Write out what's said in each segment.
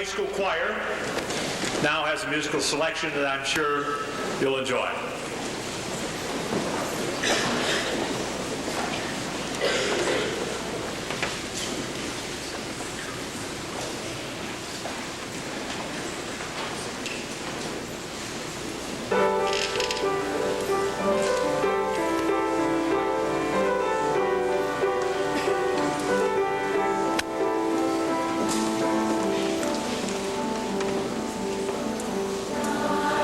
high school choir now has a musical selection that I'm sure you'll enjoy.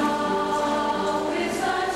Now is the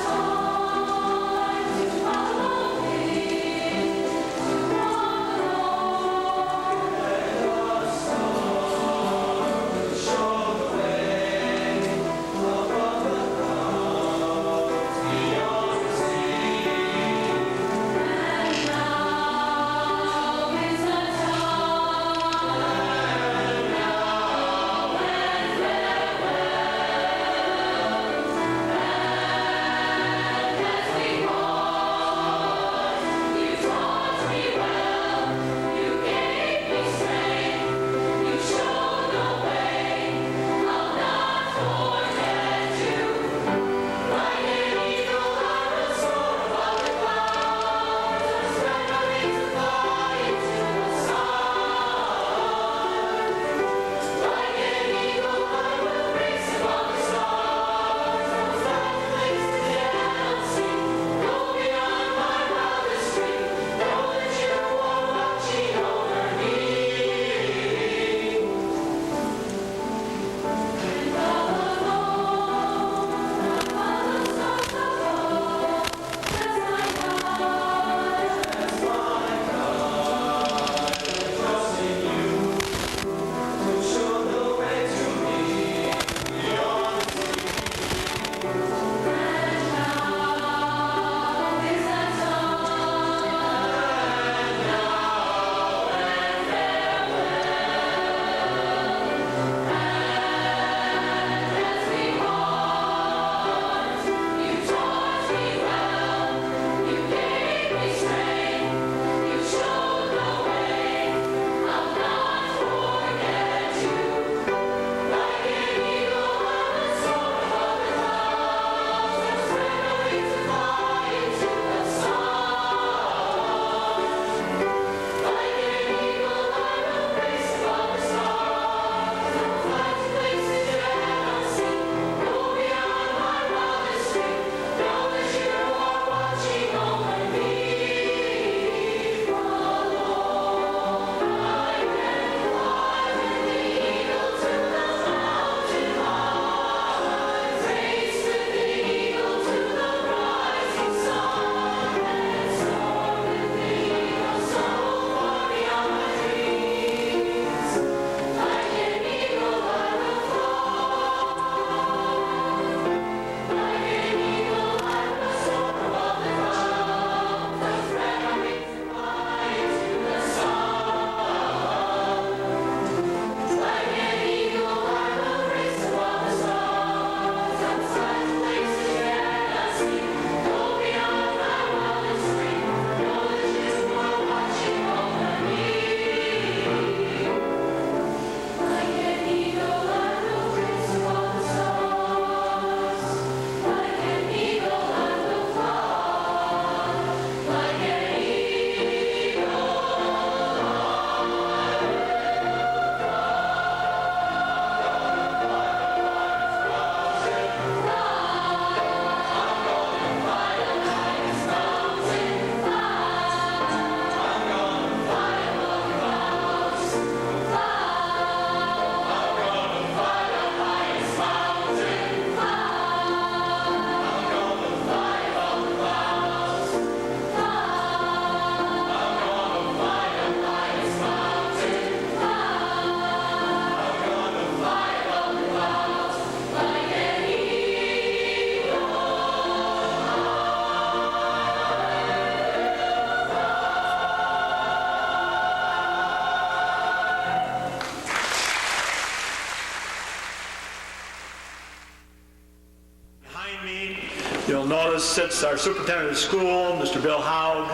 You'll notice sits our superintendent of school, Mr. Bill Haug,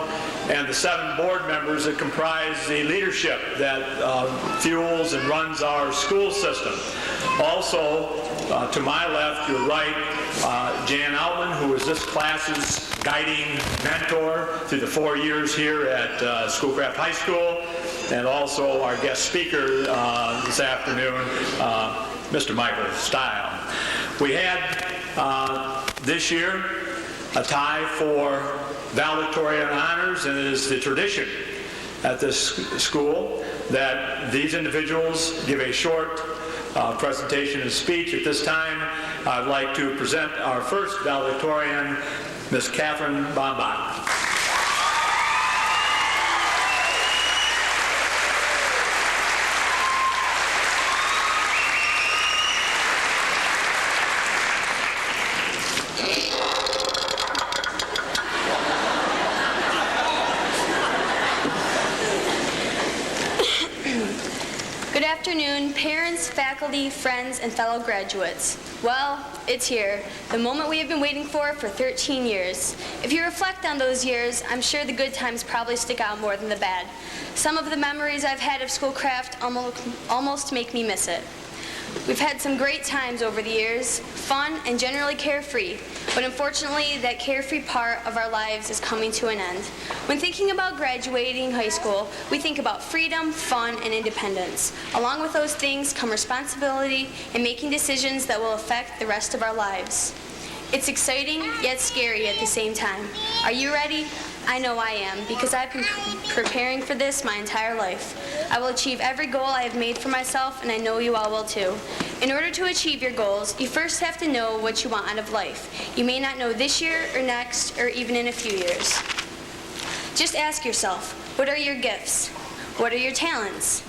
and the 7 board members that comprise the leadership that fuels and runs our school system. Also, to my left, your right, Jan Outman, who is this class's guiding mentor through the 4 years here at Schoolcraft High School, and also our guest speaker this afternoon, Mr. Michael Stile. We had this year a tie for valedictorian honors, and it is the tradition at this school that these individuals give a short presentation and speech. At this time, I'd like to present our first valedictorian, Ms. Catherine Bombach. Good afternoon, parents, faculty, friends, and fellow graduates. Well, it's here, the moment we have been waiting for 13 years. If you reflect on those years, I'm sure the good times probably stick out more than the bad. Some of the memories I've had of Schoolcraft almost make me miss it. We've had some great times over the years, fun and generally carefree, but unfortunately that carefree part of our lives is coming to an end. When thinking about graduating high school, we think about freedom, fun, and independence. Along with those things come responsibility and making decisions that will affect the rest of our lives. It's exciting, yet scary at the same time. Are you ready? I know I am, because I've been preparing for this my entire life. I will achieve every goal I have made for myself, and I know you all will too. In order to achieve your goals, you first have to know what you want out of life. You may not know this year or next, or even in a few years. Just ask yourself, what are your gifts? What are your talents?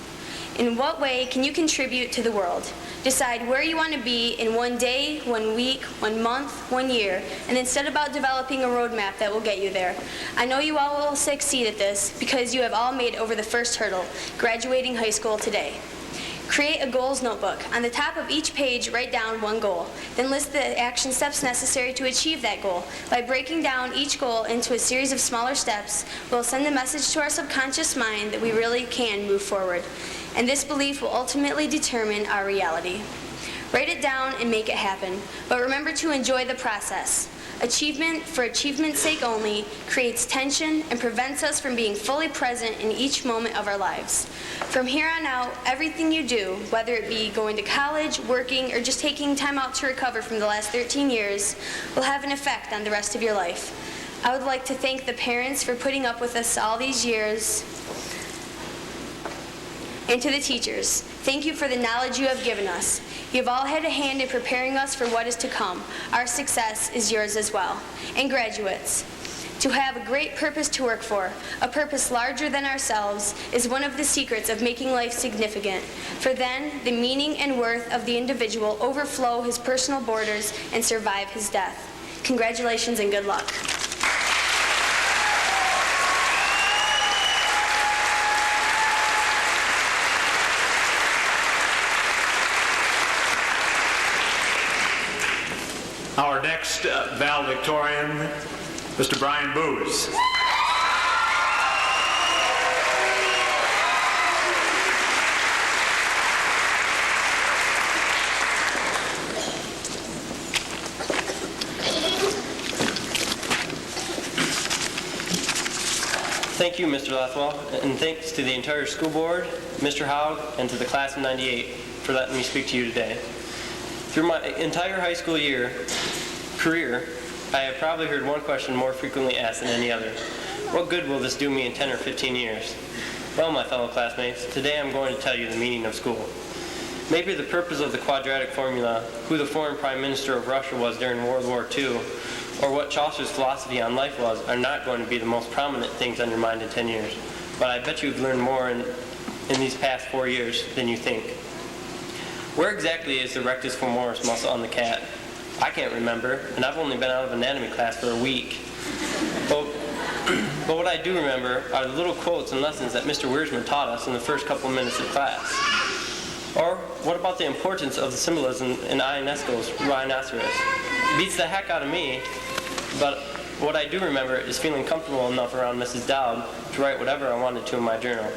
In what way can you contribute to the world? Decide where you want to be in 1 day, 1 week, 1 month, 1 year, and then set about developing a roadmap that will get you there. I know you all will succeed at this because you have all made over the first hurdle, graduating high school today. Create a goals notebook. On the top of each page, write down one goal. Then list the action steps necessary to achieve that goal. By breaking down each goal into a series of smaller steps, we'll send a message to our subconscious mind that we really can move forward. And this belief will ultimately determine our reality. Write it down and make it happen, but remember to enjoy the process. Achievement for achievement's sake only creates tension and prevents us from being fully present in each moment of our lives. From here on out, everything you do, whether it be going to college, working, or just taking time out to recover from the last 13 years, will have an effect on the rest of your life. I would like to thank the parents for putting up with us all these years, and to the teachers, thank you for the knowledge you have given us. You have all had a hand in preparing us for what is to come. Our success is yours as well. And graduates, to have a great purpose to work for, a purpose larger than ourselves, is one of the secrets of making life significant. For then, the meaning and worth of the individual overflow his personal borders and survive his death. Congratulations and good luck. Our next valedictorian, Mr. Brian Booz. Thank you, Mr. Lethwell, and thanks to the entire school board, Mr. Haug, and to the class of '98 for letting me speak to you today. Through my entire high school career, I have probably heard one question more frequently asked than any other. What good will this do me in 10 or 15 years? Well, my fellow classmates, today I'm going to tell you the meaning of school. Maybe the purpose of the quadratic formula, who the foreign prime minister of Russia was during World War II, or what Chaucer's philosophy on life was, are not going to be the most prominent things on your mind in 10 years. But I bet you've learned more in these past 4 years than you think. Where exactly is the rectus femoris muscle on the cat? I can't remember, and I've only been out of anatomy class for a week. But what I do remember are the little quotes and lessons that Mr. Wiersman taught us in the first couple of minutes of class. Or what about the importance of the symbolism in Ionesco's rhinoceros? It beats the heck out of me but what I do remember is feeling comfortable enough around Mrs. Dowd to write whatever I wanted to in my journal.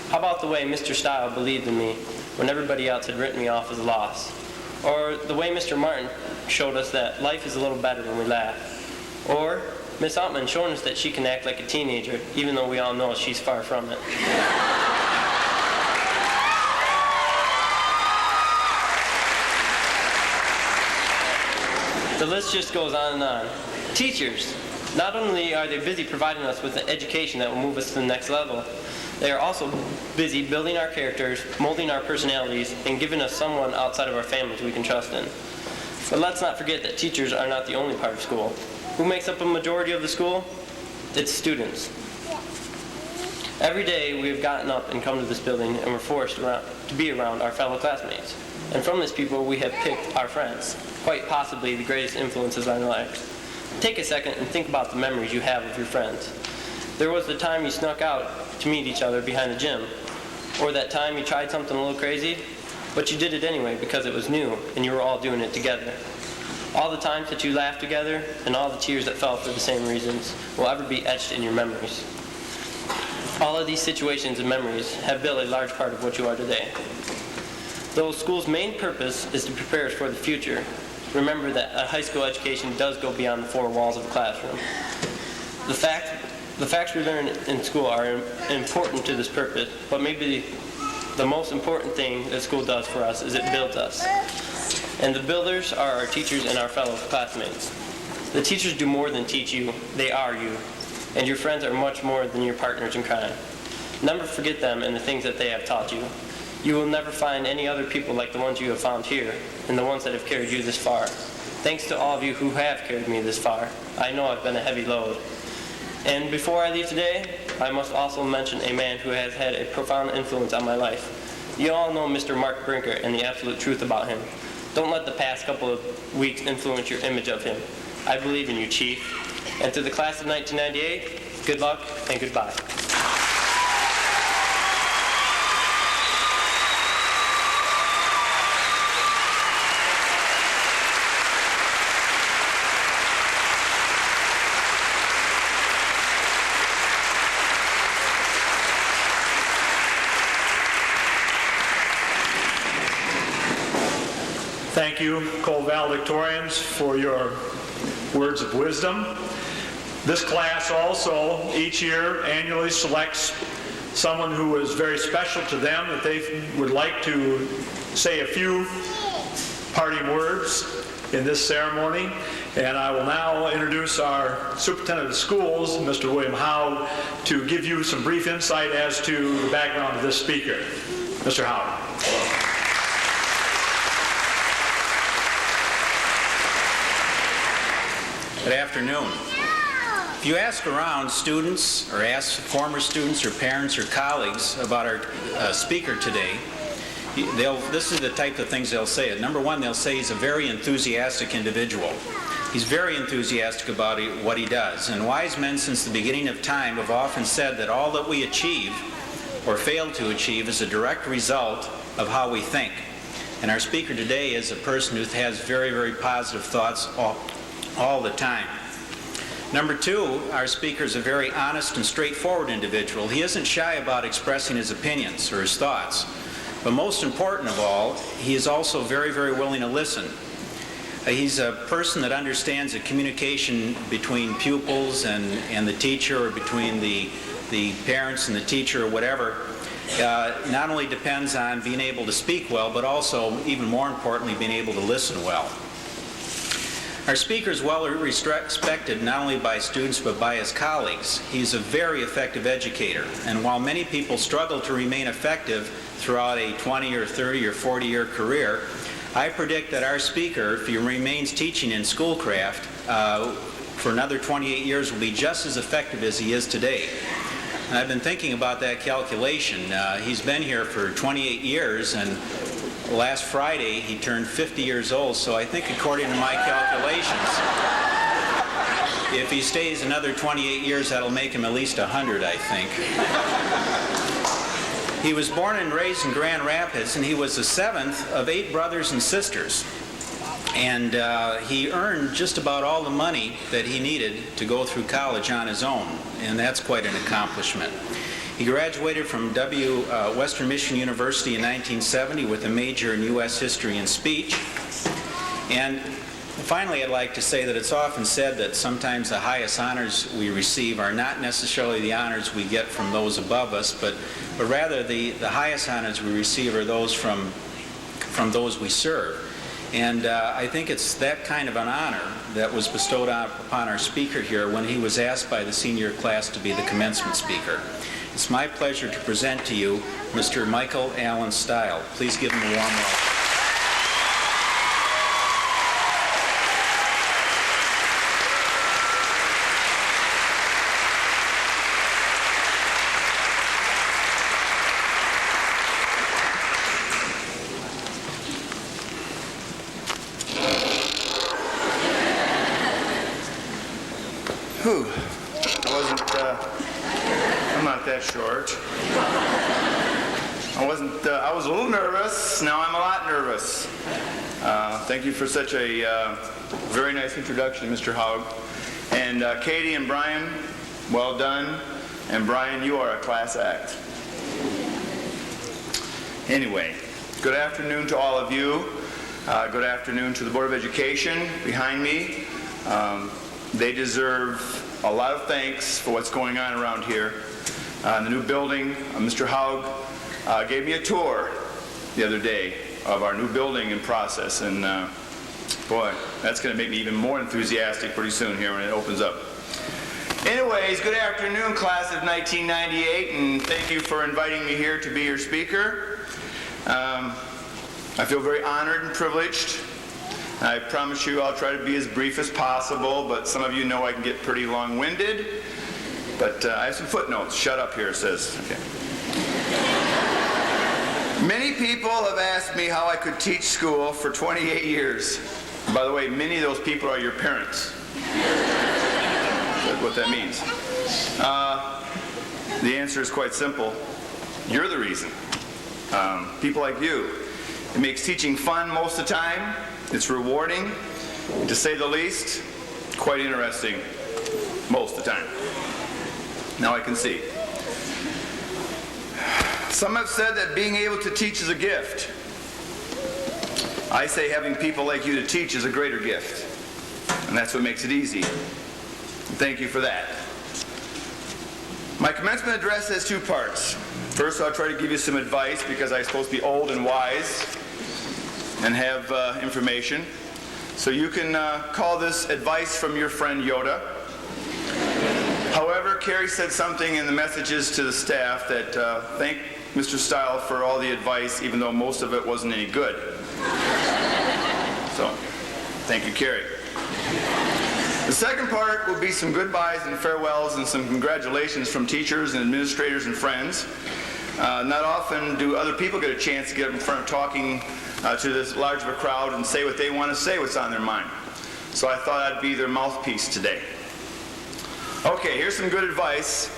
How about the way Mr. Stile believed in me when everybody else had written me off as a loss? Or the way Mr. Martin showed us that life is a little better when we laugh? Or Miss Altman showing us that she can act like a teenager, even though we all know she's far from it. The list just goes on and on. Teachers. Not only are they busy providing us with an education that will move us to the next level, they are also busy building our characters, molding our personalities, and giving us someone outside of our families we can trust in. But let's not forget that teachers are not the only part of school. Who makes up a majority of the school? It's students. Every day we have gotten up and come to this building and we're forced to be around our fellow classmates. And from this people we have picked our friends, quite possibly the greatest influences on our lives. Take a second and think about the memories you have of your friends. There was the time you snuck out to meet each other behind the gym, or that time you tried something a little crazy, but you did it anyway because it was new and you were all doing it together. All the times that you laughed together and all the tears that fell for the same reasons will ever be etched in your memories. All of these situations and memories have built a large part of what you are today. Though school's main purpose is to prepare us for the future, remember that a high school education does go beyond the four walls of a classroom. The facts we learn in school are important to this purpose, but maybe the most important thing that school does for us is it builds us. And the builders are our teachers and our fellow classmates. The teachers do more than teach you, they are you. And your friends are much more than your partners in crime. Never forget them and the things that they have taught you. You will never find any other people like the ones you have found here, and the ones that have carried you this far. Thanks to all of you who have carried me this far. I know I've been a heavy load. And before I leave today, I must also mention a man who has had a profound influence on my life. You all know Mr. Mark Brinker and the absolute truth about him. Don't let the past couple of weeks influence your image of him. I believe in you, Chief. And to the class of 1998, good luck and goodbye. Thank you, Cole valedictorians, for your words of wisdom. This class also, each year, annually selects someone who is very special to them that they would like to say a few parting words in this ceremony. And I will now introduce our superintendent of schools, Mr. William Howd, to give you some brief insight as to the background of this speaker. Mr. Howd. Good afternoon. If you ask around students or ask former students or parents or colleagues about our speaker today, this is the type of things they'll say. Number one, they'll say he's a very enthusiastic individual. He's very enthusiastic about what he does. And wise men since the beginning of time have often said that all that we achieve or fail to achieve is a direct result of how we think. And our speaker today is a person who has very, very positive thoughts all the time. Number two, our speaker is a very honest and straightforward individual. He isn't shy about expressing his opinions or his thoughts. But most important of all, he is also very, very willing to listen. He's a person that understands that communication between pupils and the teacher, or between the parents and the teacher, or whatever, not only depends on being able to speak well, but also, even more importantly, being able to listen well. Our speaker is well respected not only by students but by his colleagues. He's a very effective educator, and while many people struggle to remain effective throughout a 20 or 30 or 40-year career, I predict that our speaker, if he remains teaching in Schoolcraft for another 28 years, will be just as effective as he is today. And I've been thinking about that calculation. He's been here for 28 years, and last Friday he turned 50 years old, so I think according to my calculations, if he stays another 28 years, that'll make him at least 100, I think. He was born and raised in Grand Rapids, and he was the seventh of 8 brothers and sisters. And he earned just about all the money that he needed to go through college on his own, and that's quite an accomplishment. He graduated from Western Michigan University in 1970 with a major in U.S. History and Speech. And finally, I'd like to say that it's often said that sometimes the highest honors we receive are not necessarily the honors we get from those above us, but rather the highest honors we receive are those from those we serve. And I think it's that kind of an honor that was bestowed upon our speaker here when he was asked by the senior class to be the commencement speaker. It's my pleasure to present to you Mr. Michael Allen Stile. Please give him a warm welcome. Whew. I'm not that short. I was a little nervous. Now I'm a lot nervous. Thank you for such a very nice introduction, Mr. Haug. And Katie and Brian, well done. And Brian, you are a class act. Anyway, good afternoon to all of you. Good afternoon to the Board of Education behind me. They deserve a lot of thanks for what's going on around here. The new building, Mr. Haug gave me a tour the other day of our new building in process, and boy, that's going to make me even more enthusiastic pretty soon here when it opens up. Anyways, good afternoon, class of 1998, and thank you for inviting me here to be your speaker. I feel very honored and privileged. I promise you I'll try to be as brief as possible, but some of you know I can get pretty long-winded. But I have some footnotes. Shut up here, it says. Okay. Many people have asked me how I could teach school for 28 years. By the way, many of those people are your parents. That's what that means. The answer is quite simple. You're the reason. People like you. It makes teaching fun most of the time. It's rewarding, to say the least, quite interesting most of the time. Now I can see. Some have said that being able to teach is a gift. I say having people like you to teach is a greater gift. And that's what makes it easy. Thank you for that. My commencement address has two parts. First, I'll try to give you some advice because I'm supposed to be old and wise and have information. So you can call this advice from your friend Yoda. However, Carrie said something in the messages to the staff that thank Mr. Stile for all the advice, even though most of it wasn't any good. So, thank you, Carrie. The second part will be some goodbyes and farewells and some congratulations from teachers and administrators and friends. Not often do other people get a chance to get up in front of talking to this large of a crowd and say what they want to say, what's on their mind. So I thought I'd be their mouthpiece today. Okay, here's some good advice.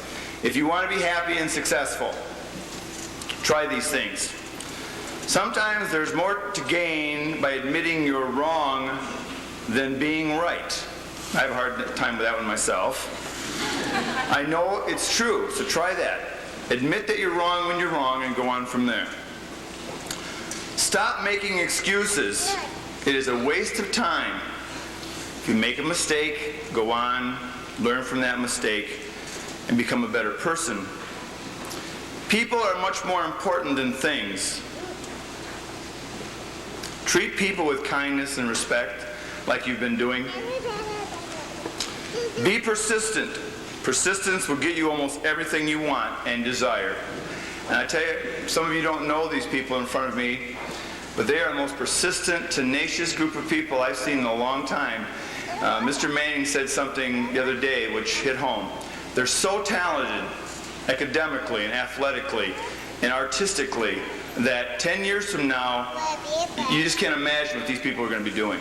If you want to be happy and successful, try these things. Sometimes there's more to gain by admitting you're wrong than being right. I have a hard time with that one myself. I know it's true, so try that. Admit that you're wrong when you're wrong and go on from there. Stop making excuses. It is a waste of time. If you make a mistake, go on, learn from that mistake, and become a better person. People are much more important than things. Treat people with kindness and respect, like you've been doing. Be persistent. Persistence will get you almost everything you want and desire. And I tell you, some of you don't know these people in front of me, but they are the most persistent, tenacious group of people I've seen in a long time. Mr. Manning said something the other day which hit home. They're so talented academically and athletically and artistically that 10 years from now, you just can't imagine what these people are going to be doing.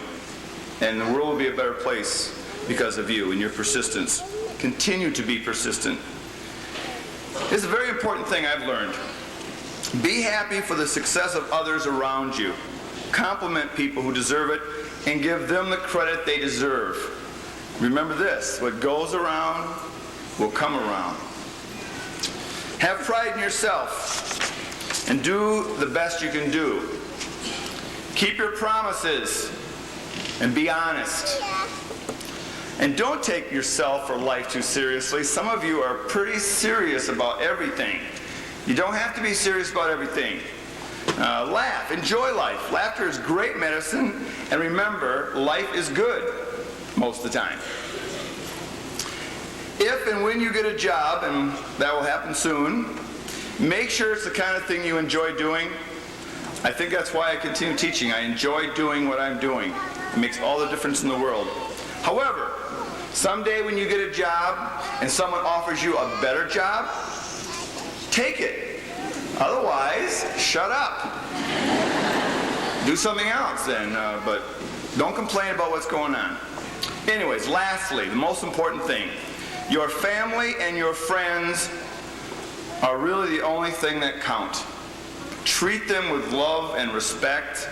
And the world will be a better place because of you and your persistence. Continue to be persistent. This is a very important thing I've learned. Be happy for the success of others around you. compliment people who deserve it, and give them the credit they deserve. Remember this, what goes around will come around. Have pride in yourself and do the best you can do. Keep your promises and be honest. And don't take yourself or life too seriously. Some of you are pretty serious about everything. You don't have to be serious about everything. Laugh, enjoy life. Laughter is great medicine, and remember, life is good most of the time. If and when you get a job, and that will happen soon, make sure it's the kind of thing you enjoy doing. I think that's why I continue teaching. I enjoy doing what I'm doing. It makes all the difference in the world. However, someday when you get a job and someone offers you a better job, take it. Otherwise, shut up. Do something else then, but don't complain about what's going on. Anyways, lastly, the most important thing, your family and your friends are really the only thing that count. Treat them with love and respect.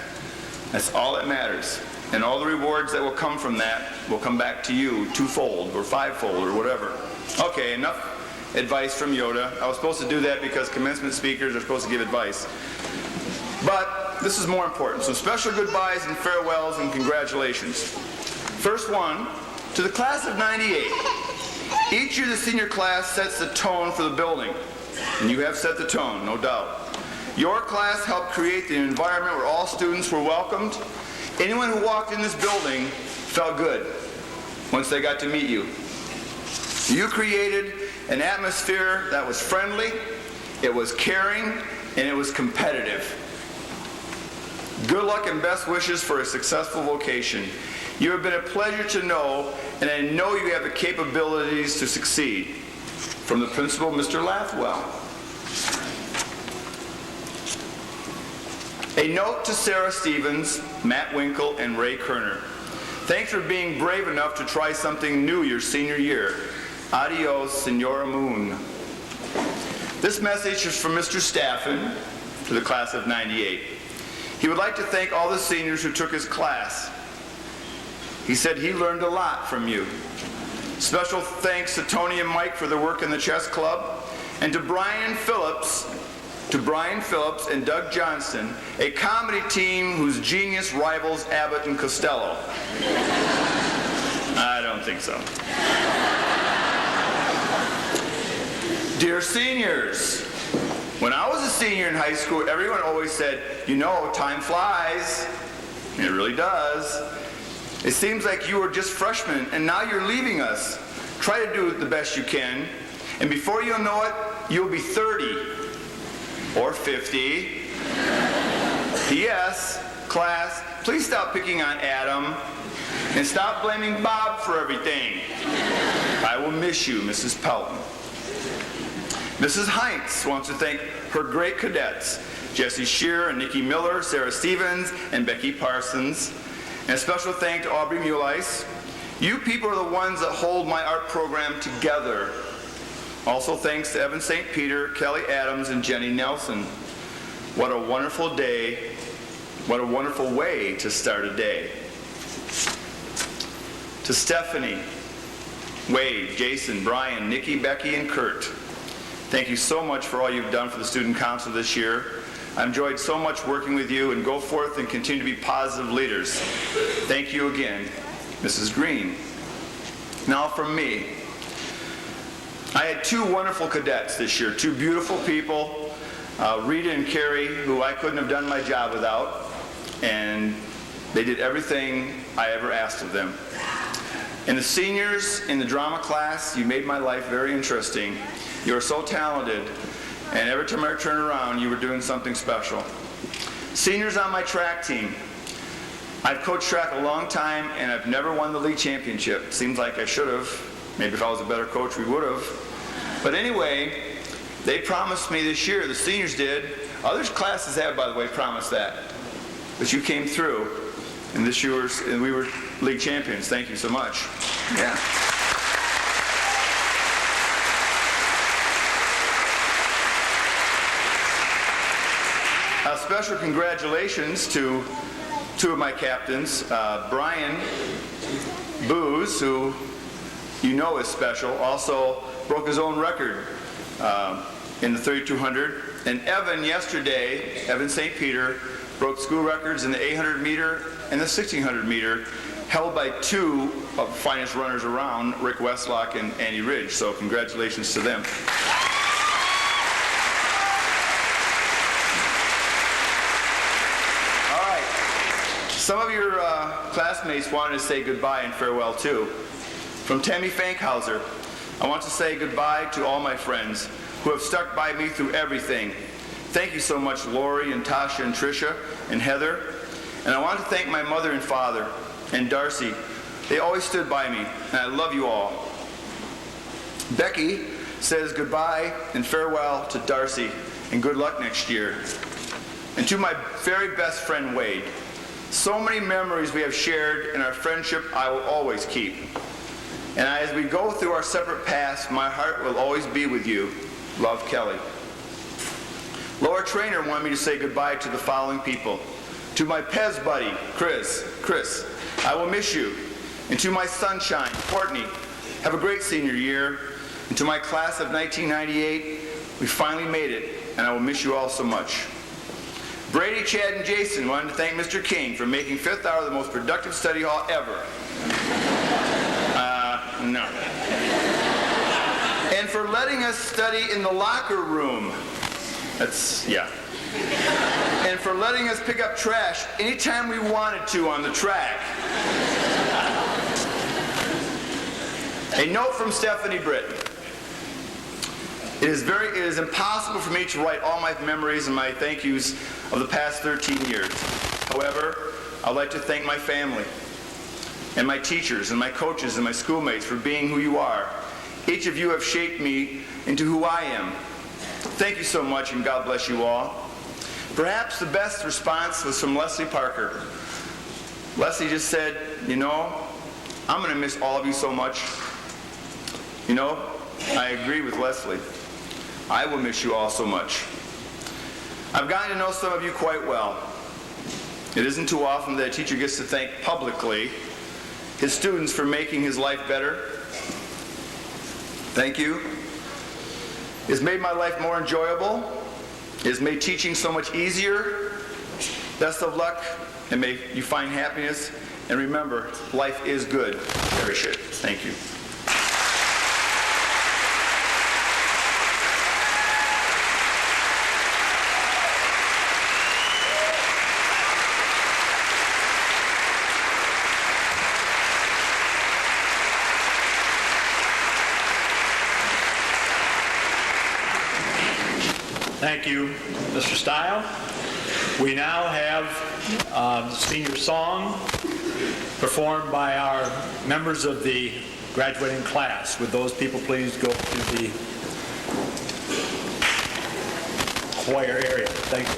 That's all that matters. And all the rewards that will come from that will come back to you twofold or fivefold or whatever. Okay, enough advice from Yoda. I was supposed to do that because commencement speakers are supposed to give advice. But this is more important. So special goodbyes and farewells and congratulations. First one, to the class of '98. Each year the senior class sets the tone for the building. And you have set the tone, no doubt. Your class helped create the environment where all students were welcomed. Anyone who walked in this building felt good once they got to meet you. You created an atmosphere that was friendly, it was caring, and it was competitive. Good luck and best wishes for a successful vocation. You have been a pleasure to know, and I know you have the capabilities to succeed. From the principal, Mr. Lathwell. A note to Sarah Stevens, Matt Winkle, and Ray Kerner. Thanks for being brave enough to try something new your senior year. Adios, Senora Moon. This message is from Mr. Staffen to the class of '98. He would like to thank all the seniors who took his class. He said he learned a lot from you. Special thanks to Tony and Mike for their work in the chess club, and to Brian Phillips and Doug Johnston, a comedy team whose genius rivals Abbott and Costello. I don't think so. Dear seniors, when I was a senior in high school, everyone always said, you know, time flies. And it really does. It seems like you were just freshmen, and now you're leaving us. Try to do the best you can, and before you'll know it, you'll be 30 or 50. P.S. Class, please stop picking on Adam and stop blaming Bob for everything. I will miss you, Mrs. Pelton. Mrs. Heinz wants to thank her great cadets, Jessie Shear and Nikki Miller, Sarah Stevens, and Becky Parsons. And a special thank to Aubrey Muleis. You people are the ones that hold my art program together. Also thanks to Evan St. Peter, Kelly Adams, and Jenny Nelson. What a wonderful day. What a wonderful way to start a day. To Stephanie, Wade, Jason, Brian, Nikki, Becky, and Kurt. Thank you so much for all you've done for the Student Council this year. I enjoyed so much working with you, and go forth and continue to be positive leaders. Thank you again, Mrs. Green. Now from me. I had two wonderful cadets this year, two beautiful people, Rita and Carrie, who I couldn't have done my job without, and they did everything I ever asked of them. And the seniors in the drama class, you made my life very interesting. You are so talented, and every time I turn around, you were doing something special. Seniors on my track team. I've coached track a long time, and I've never won the league championship. Seems like I should have. Maybe if I was a better coach, we would have. But anyway, they promised me this year, the seniors did. Other classes have, by the way, promised that. But you came through, and this year we were league champions. Thank you so much. Yeah. A special congratulations to two of my captains, Brian Booz, who you know is special, also broke his own record in the 3200. And Evan yesterday, Evan St. Peter, broke school records in the 800 meter and the 1600 meter, held by two of the finest runners around, Rick Westlock and Andy Ridge. So congratulations to them. All right. Some of your classmates wanted to say goodbye and farewell too. From Tammy Fankhauser, I want to say goodbye to all my friends who have stuck by me through everything. Thank you so much, Lori and Tasha and Tricia and Heather. And I want to thank my mother and father and Darcy. They always stood by me, and I love you all. Becky says goodbye and farewell to Darcy, and good luck next year. And to my very best friend, Wade, so many memories we have shared, and our friendship I will always keep. And as we go through our separate paths, my heart will always be with you. Love, Kelly. Laura Trainer wanted me to say goodbye to the following people. To my Pez buddy, Chris, I will miss you. And to my sunshine, Courtney, have a great senior year. And to my class of 1998, we finally made it, and I will miss you all so much. Brady, Chad, and Jason wanted to thank Mr. King for making Fifth Hour the most productive study hall ever. No. And for letting us study in the locker room. Yeah. And for letting us pick up trash anytime we wanted to on the track. A note from Stephanie Britton. It is impossible for me to write all my memories and my thank yous of the past 13 years. However, I'd like to thank my family and my teachers and my coaches and my schoolmates for being who you are. Each of you have shaped me into who I am. Thank you so much, and God bless you all. Perhaps the best response was from Leslie Parker. Leslie just said, you know, I'm going to miss all of you so much. You know, I agree with Leslie. I will miss you all so much. I've gotten to know some of you quite well. It isn't too often that a teacher gets to thank publicly his students for making his life better. Thank you. It's made my life more enjoyable. It's made teaching so much easier. Best of luck, and may you find happiness. And remember, life is good. Cherish it. Thank you. Thank you, Mr. Stile. We now have the senior song performed by our members of the graduating class. Would those people please go to the choir area? Thank you.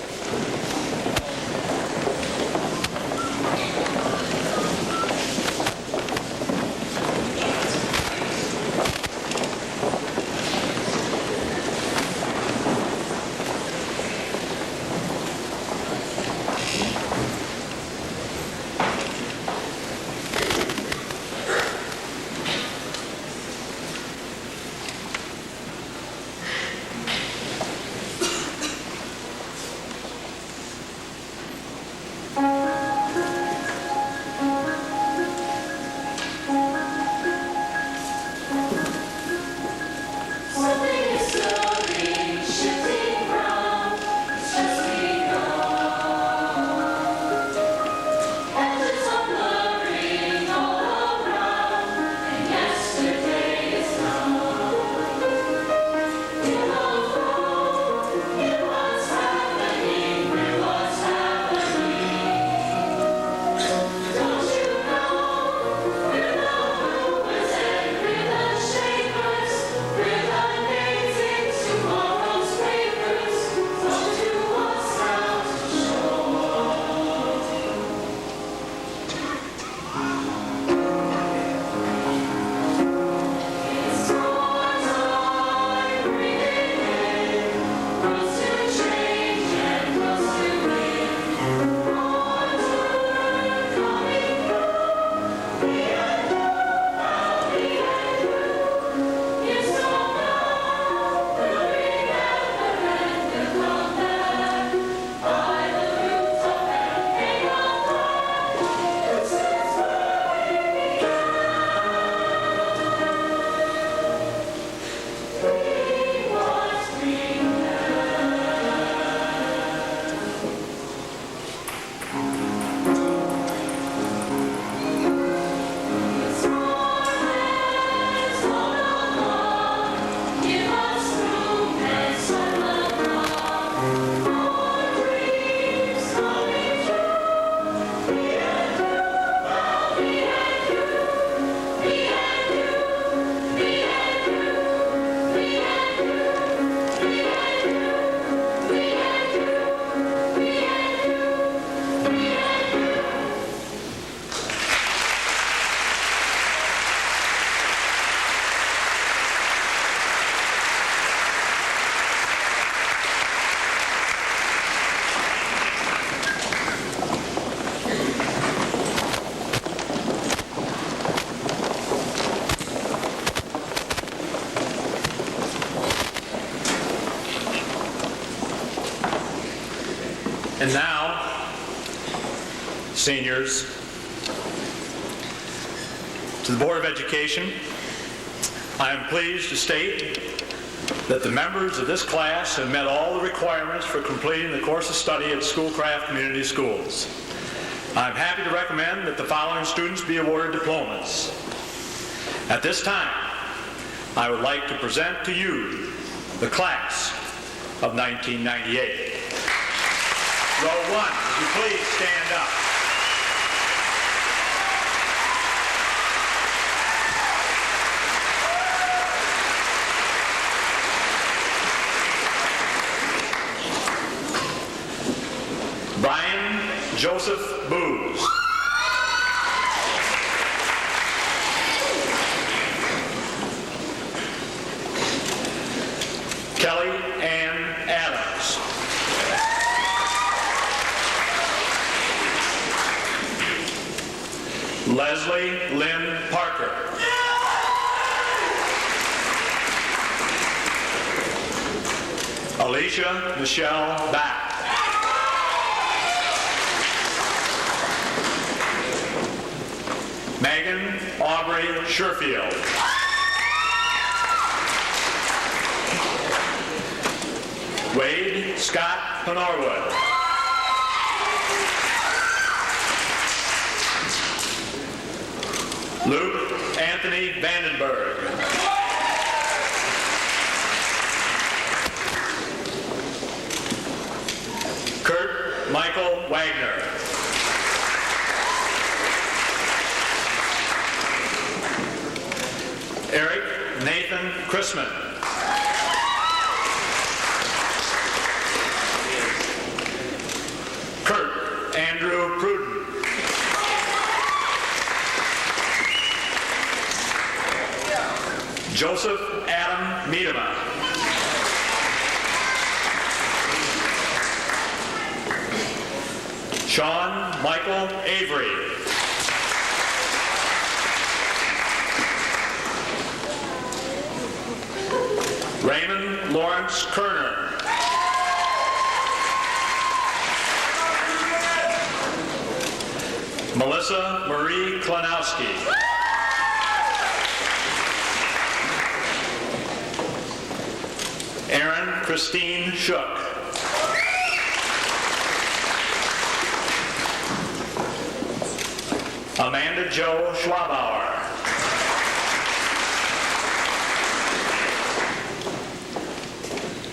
Now, seniors, to the Board of Education, I am pleased to state that the members of this class have met all the requirements for completing the course of study at Schoolcraft Community Schools. I'm happy to recommend that the following students be awarded diplomas. At this time, I would like to present to you the class of 1998. Row 1, would you please stand up? Brian Joseph Booz. Kelly Ann Adams. Leslie Lynn Parker. Alicia Michelle Back. Megan Aubrey Sherfield. Wade Scott Honorwood. Luke Anthony Vandenberg. Kurt Michael Wagner. Eric Nathan Chrisman. Kurt Andrew Pruden. Joseph Adam Miedema. Sean Michael Avery. Raymond Lawrence Kerner. Melissa Marie Klanowski. Erin Christine Shook. Amanda Jo Schwabauer.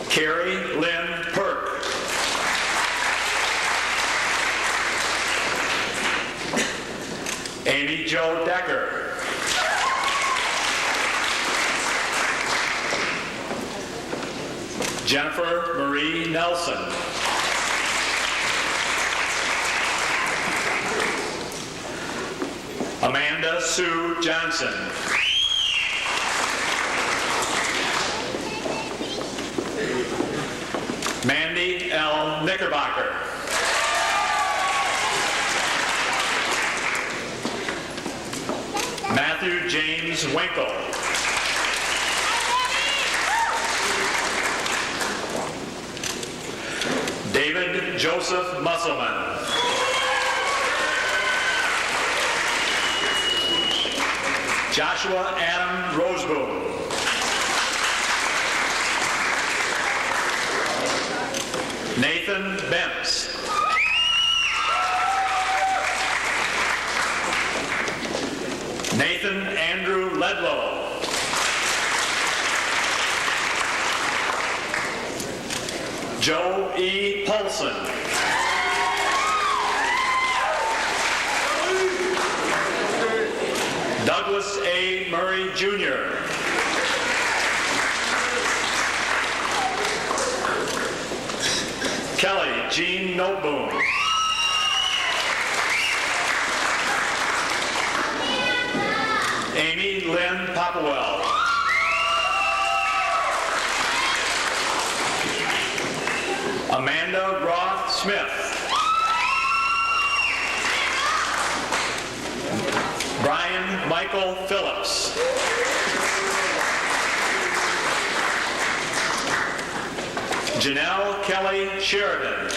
Carrie Lynn Perk. Amy Jo Decker. Jennifer Marie Nelson. Amanda Sue Johnson. Mandy L. Knickerbocker. Matthew James Winkle. David Joseph Musselman. Joshua Adam Roseboom. Nathan Bentz. Nathan Andrew Ledlow. Joe E. Paulson. Douglas A. Murray, Jr. Kelly Jean Noteboom. Amy Lynn Popwell. Amanda Roth Smith. Brian Michael Phillips. Janelle Kelly Sheridan.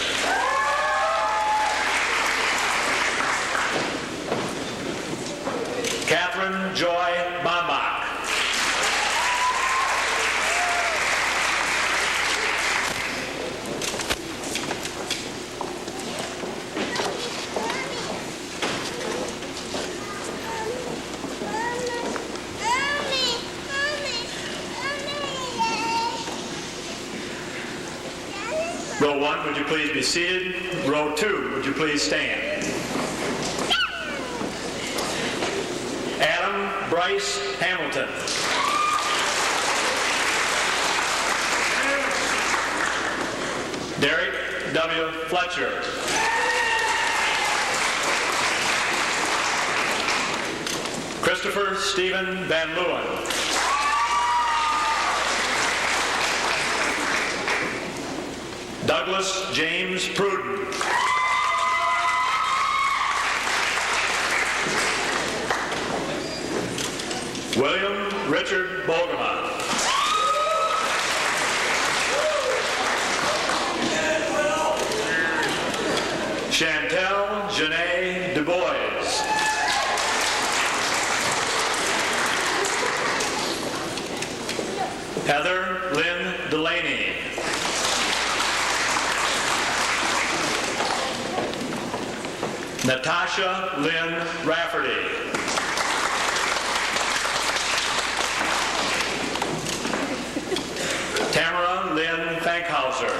Joy Bombach. Row 1, would you please be seated? Row 2, would you please stand? Adam Bryce Hamilton. Derek W. Fletcher. Christopher Stephen Van Leeuwen. Douglas James Pruden. William Richard Bogema. Chantel Janae Du Bois. Heather Lynn Delaney. Natasha Lynn Rafferty. Tamara Lynn Fankhauser.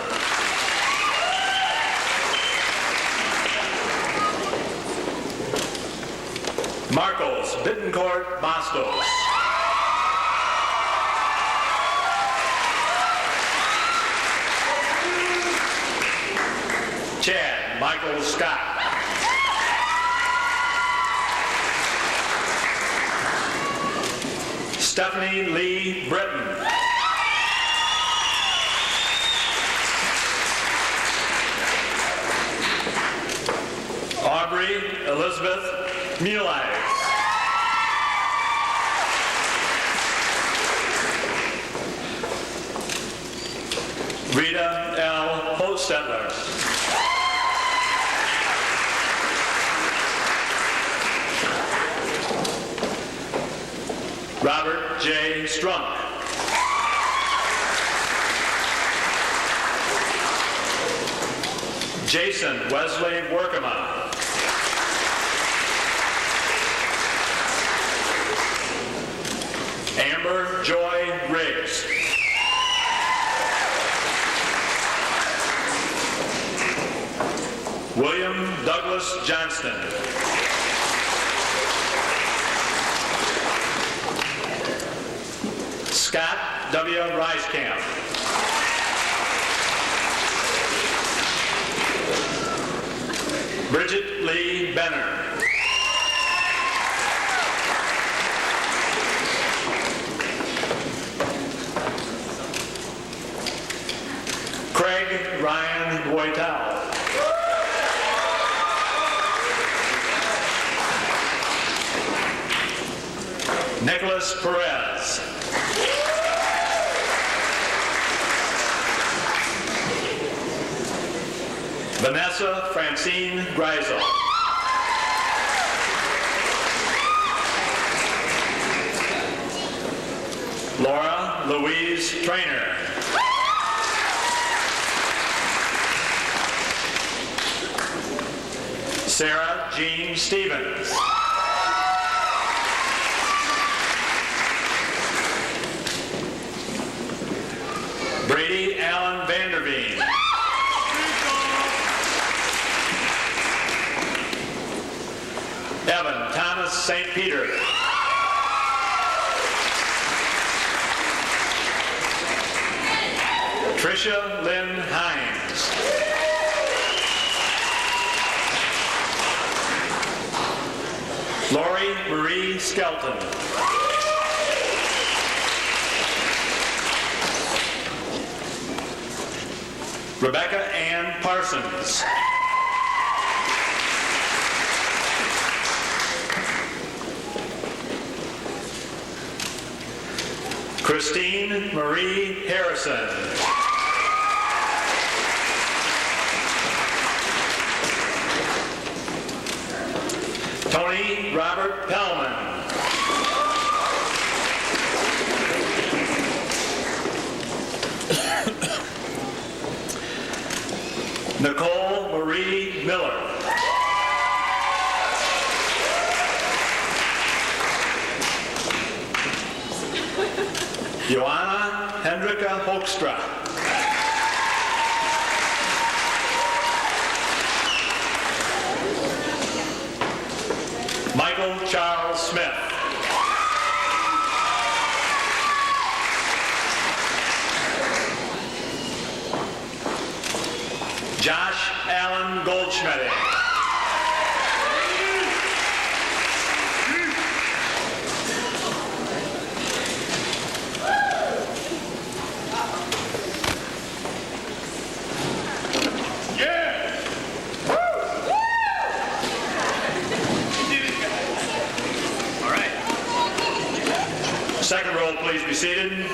Marcos Bittencourt Bastos. Chad Michael Scott. Stephanie Lee Britton. Aubrey Elizabeth Muley. Rita L. Hostetler. Robert J. Strunk. Jason Wesley Workema. Amber Joy Riggs. William Douglas Johnston. Scott W. Reiskamp. Bridget Lee Benner. Craig Ryan Boytow. Nicholas Perez. Vanessa Francine Greisel. Laura Louise Trainer. Sarah Jean Stevens. Brady Allen Vanderveen. Evan Thomas St. Peter. Tricia Lynn Hines. Lori Marie Skelton. Rebecca Ann Parsons. Christine Marie Harrison. Tony Robert Pellman. Nicole Marie Miller. Joanna Hendrika Hoekstra. Michael Charles Smith. Josh Allen Goldschmidt. Second row, please be seated.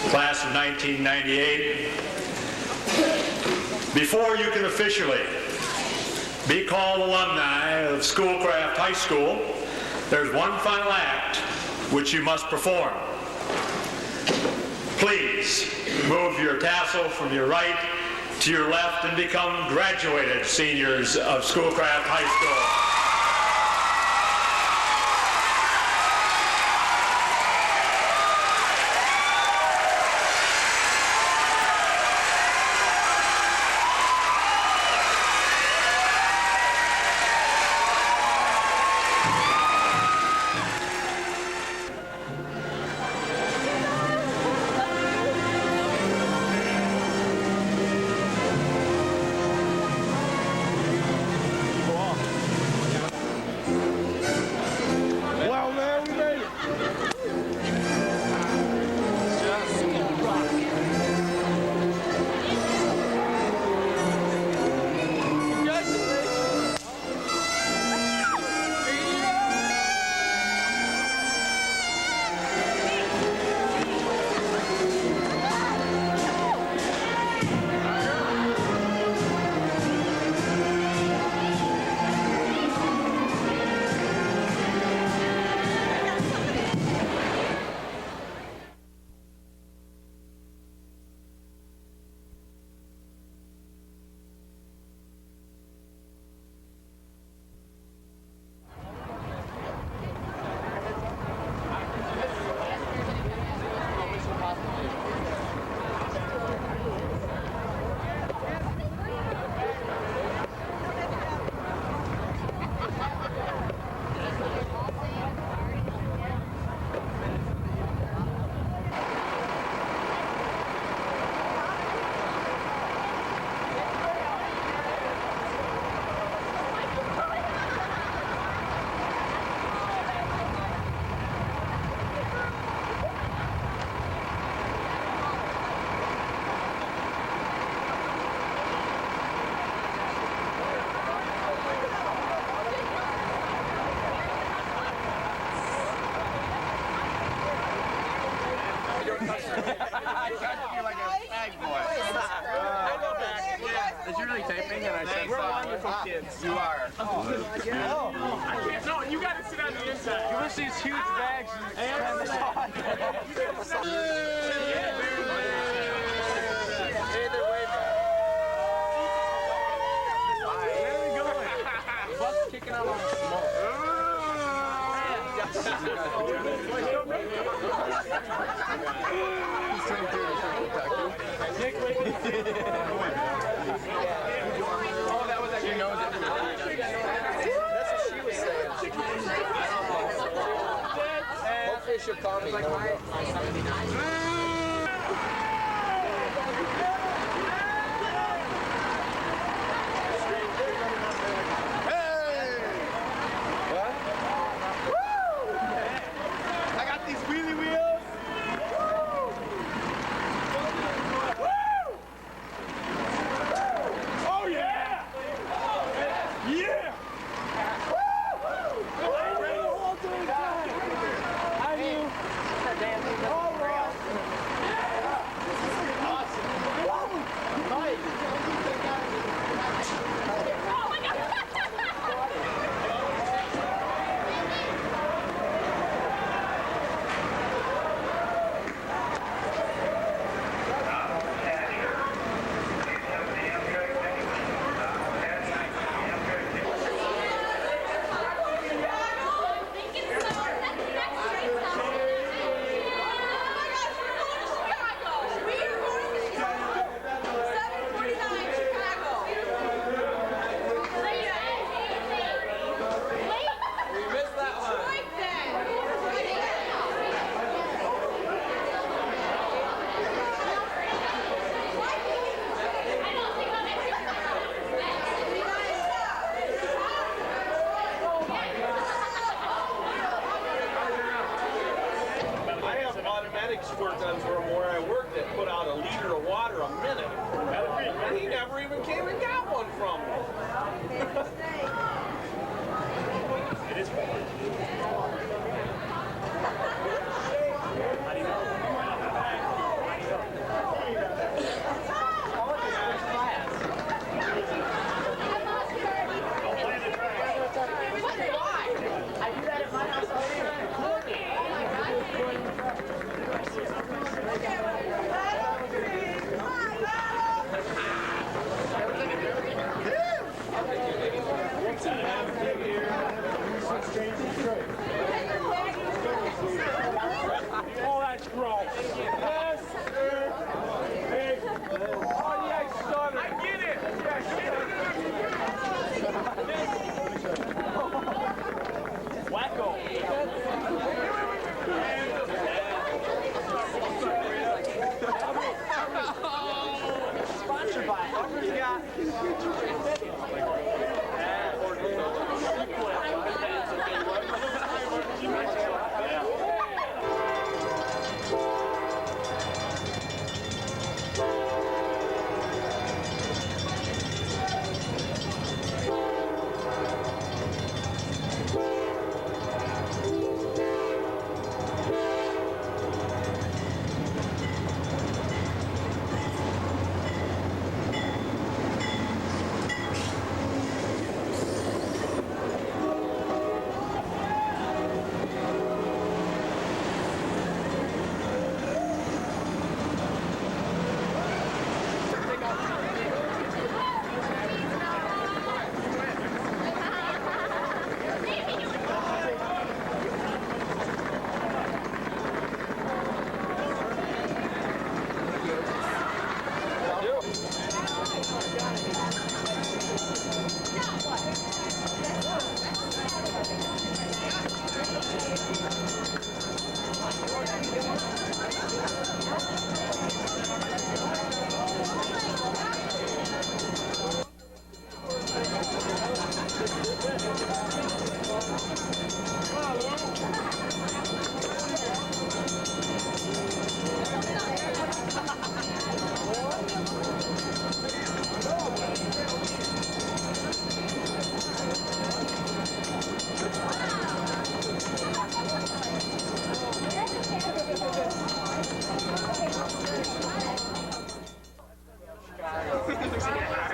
Class of 1998. Before you can officially be called alumni of Schoolcraft High School, there's one final act which you must perform. Please move your tassel from your right to your left and become graduated seniors of Schoolcraft High School. Is you really taping? And I said, we're wonderful kids. You are. I can't. No, you got to sit on the inside. You wish these huge bags. Kicking out on the smoke. Oh, that was actually knows it. That's what she was saying. Hopefully she'll call me. liter of water a minute. And he never even came and got one from me. It is oh, that's gross. Yes, sir. Hey. Oh, yeah, son. I get it. Wacko. Sponsored by Hubbard's got.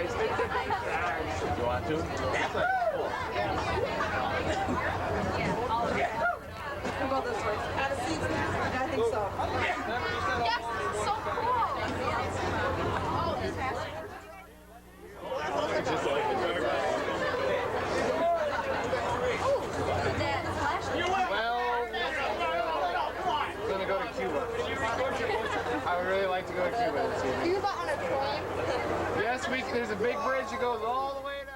You want to? We'll go this way. Out of seats now? I think so. Yes, it's so cool. Oh, this has I'm gonna go to Cuba. I would really like to go to Cuba this evening. Cuba on a train? Yes, there's a big bridge that goes all the way down.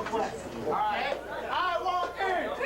real quick. All right. I want in.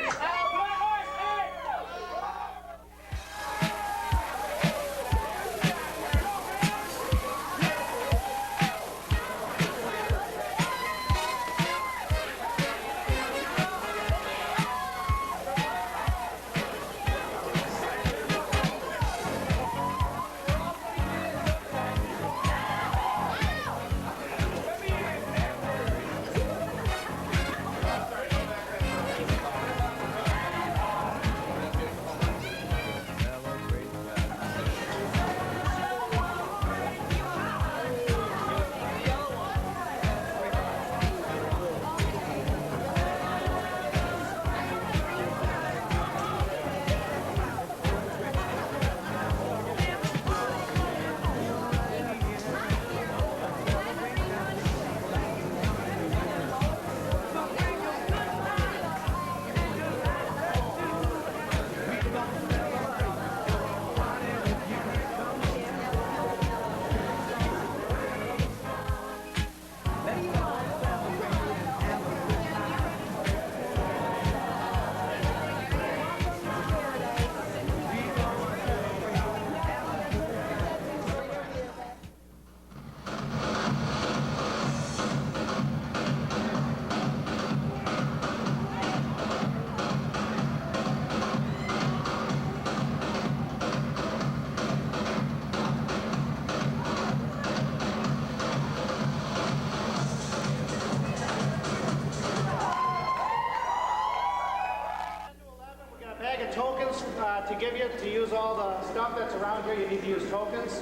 Tokens to give you to use all the stuff that's around here. You need to use tokens.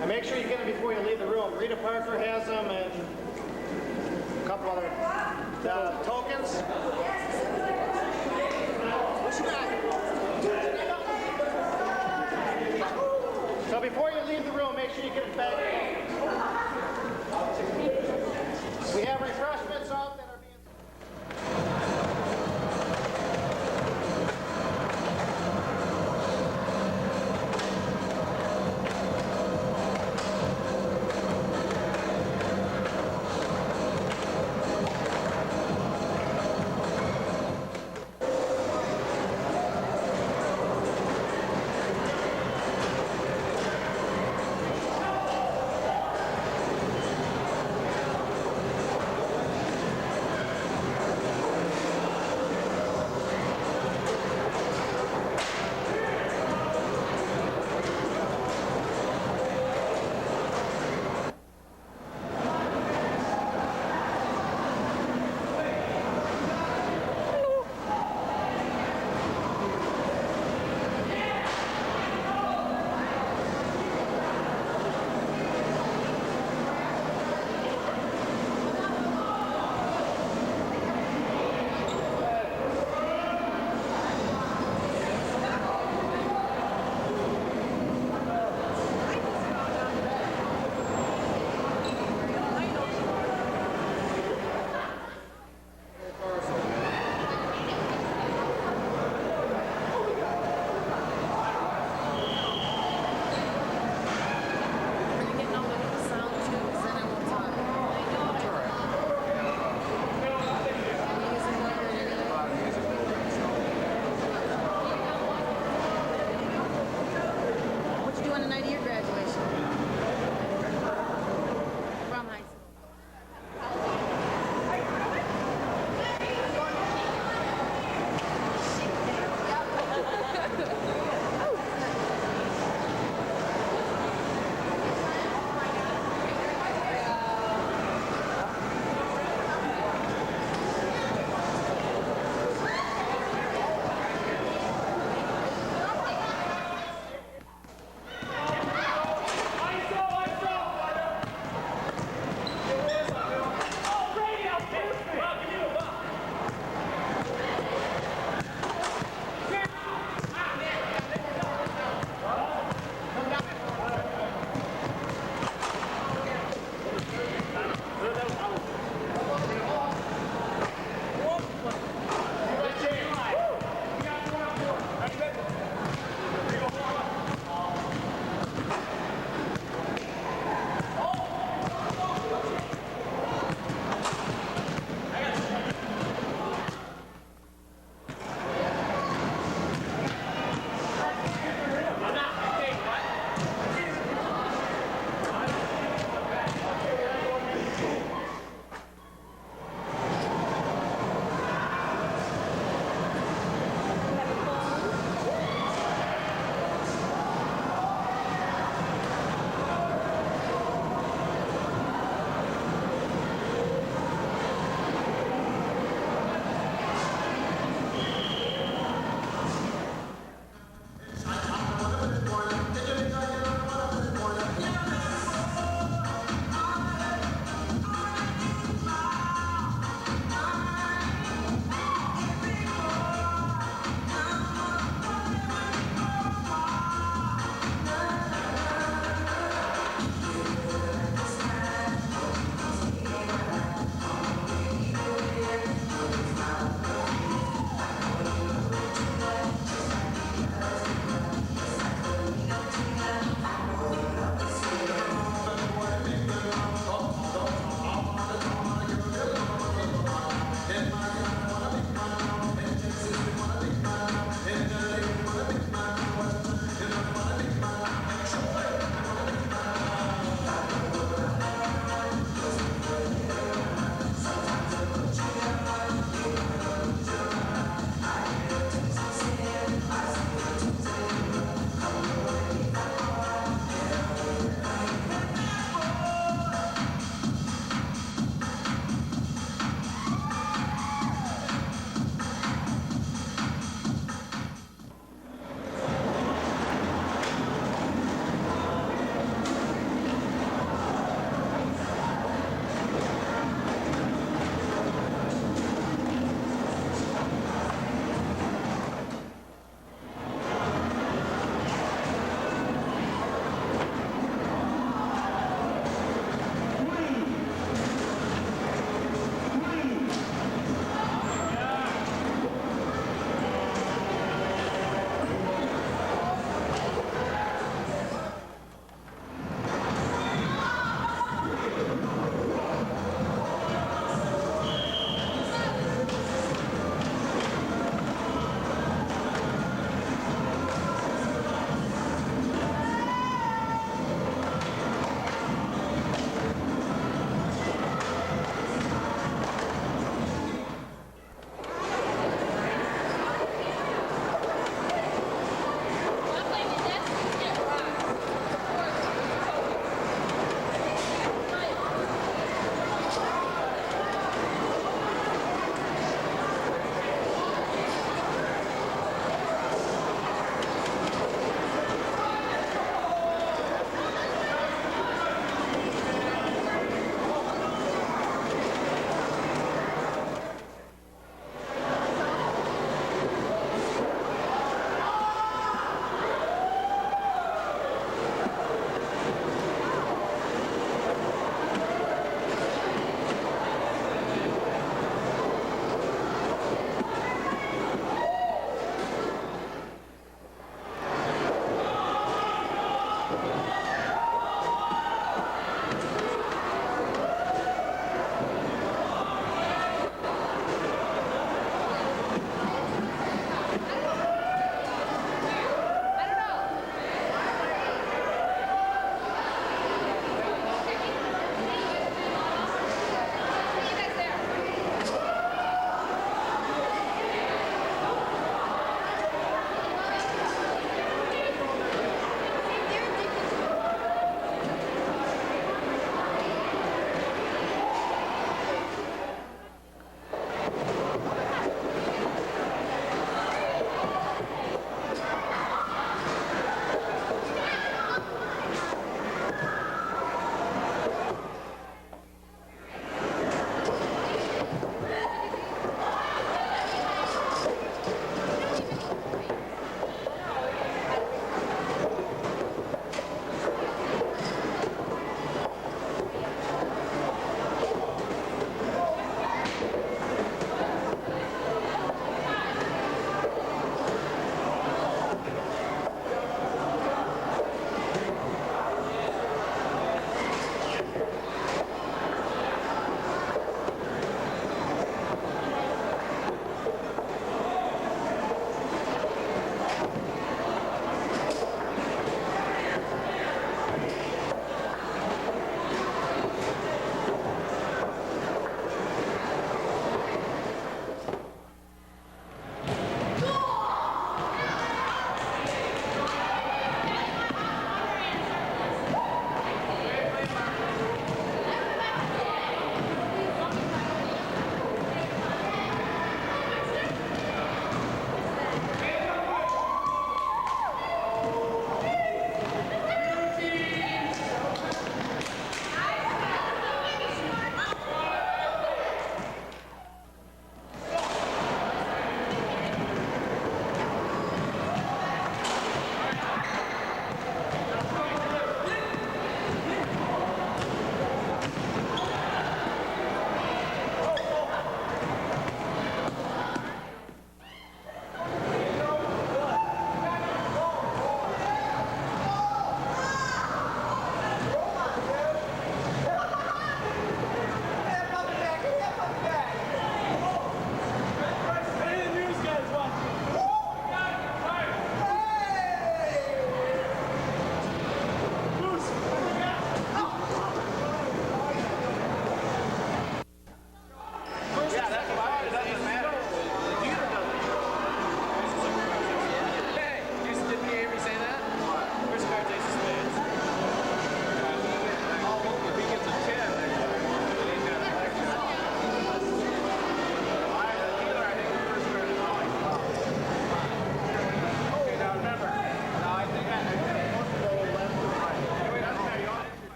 And make sure you get them before you leave the room. Rita Parker has them and a couple other. The